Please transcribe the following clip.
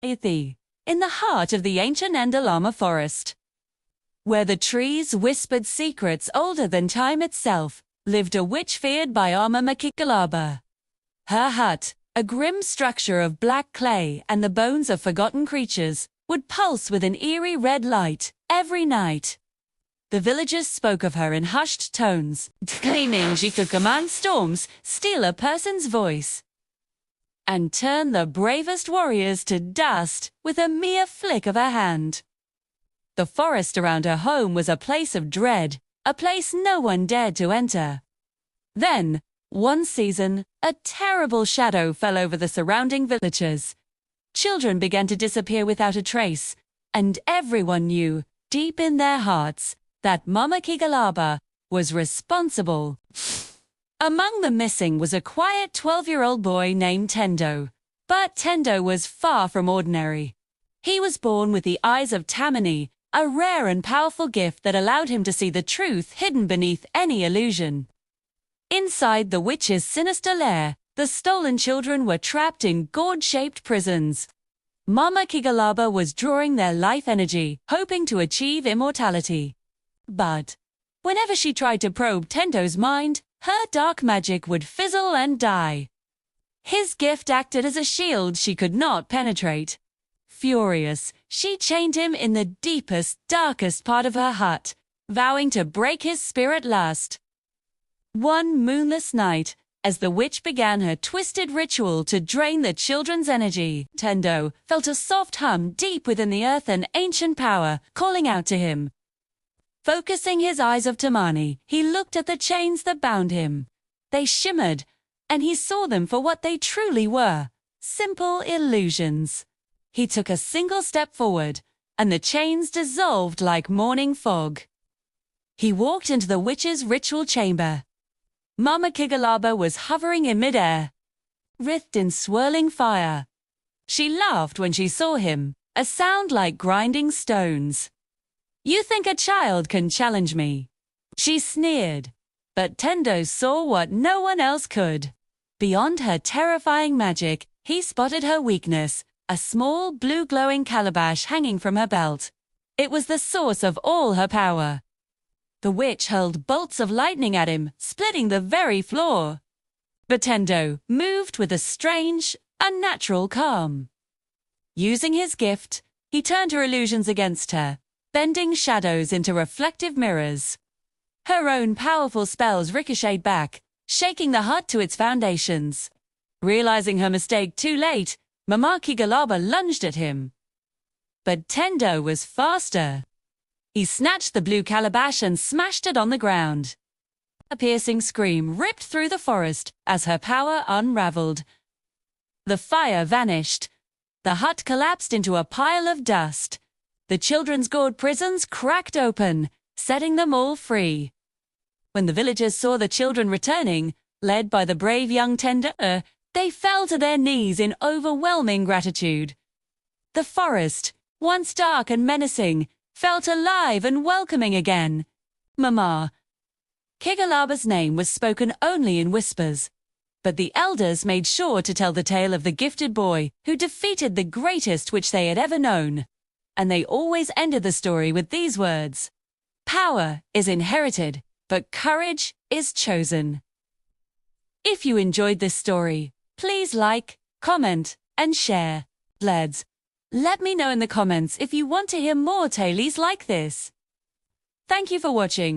Ithi, in the heart of the ancient Ndalama forest. Where the trees whispered secrets older than time itself, lived a witch feared by Mama Kikalaba. Her hut, a grim structure of black clay and the bones of forgotten creatures, would pulse with an eerie red light every night. The villagers spoke of her in hushed tones, claiming she could command storms, steal a person's voice, and turn the bravest warriors to dust with a mere flick of her hand. The forest around her home was a place of dread, a place no one dared to enter. Then, one season, a terrible shadow fell over the surrounding villages. Children began to disappear without a trace, and everyone knew, deep in their hearts, that Mama Kikalaba was responsible. Among the missing was a quiet 12-year-old boy named Tendo. But Tendo was far from ordinary. He was born with the eyes of Tammany, a rare and powerful gift that allowed him to see the truth hidden beneath any illusion. Inside the witch's sinister lair, the stolen children were trapped in gourd-shaped prisons. Mama Kikalaba was drawing their life energy, hoping to achieve immortality. But whenever she tried to probe Tendo's mind, her dark magic would fizzle and die. His gift acted as a shield she could not penetrate. Furious, she chained him in the deepest, darkest part of her hut, vowing to break his spirit lust. One moonless night, as the witch began her twisted ritual to drain the children's energy, Tendo felt a soft hum deep within the earth, an ancient power calling out to him. Focusing his eyes of Tamani, he looked at the chains that bound him. They shimmered, and he saw them for what they truly were, simple illusions. He took a single step forward, and the chains dissolved like morning fog. He walked into the witch's ritual chamber. Mama Kikalaba was hovering in midair, writhed in swirling fire. She laughed when she saw him, a sound like grinding stones. "You think a child can challenge me?" she sneered. But Tendo saw what no one else could. Beyond her terrifying magic, he spotted her weakness, a small blue glowing calabash hanging from her belt. It was the source of all her power. The witch hurled bolts of lightning at him, splitting the very floor. But Tendo moved with a strange, unnatural calm. Using his gift, he turned her illusions against her, bending shadows into reflective mirrors. Her own powerful spells ricocheted back, shaking the hut to its foundations. Realizing her mistake too late, Mama Kikalaba lunged at him. But Tendo was faster. He snatched the blue calabash and smashed it on the ground. A piercing scream ripped through the forest as her power unraveled. The fire vanished. The hut collapsed into a pile of dust. The children's gourd prisons cracked open, setting them all free. When the villagers saw the children returning, led by the brave young Tendo, they fell to their knees in overwhelming gratitude. The forest, once dark and menacing, felt alive and welcoming again. Mama Kikalaba's name was spoken only in whispers, but the elders made sure to tell the tale of the gifted boy who defeated the greatest witch they had ever known. And they always ended the story with these words: "Power is inherited, but courage is chosen." If you enjoyed this story, please like, comment, and share. Let me know in the comments if you want to hear more tales like this. Thank you for watching.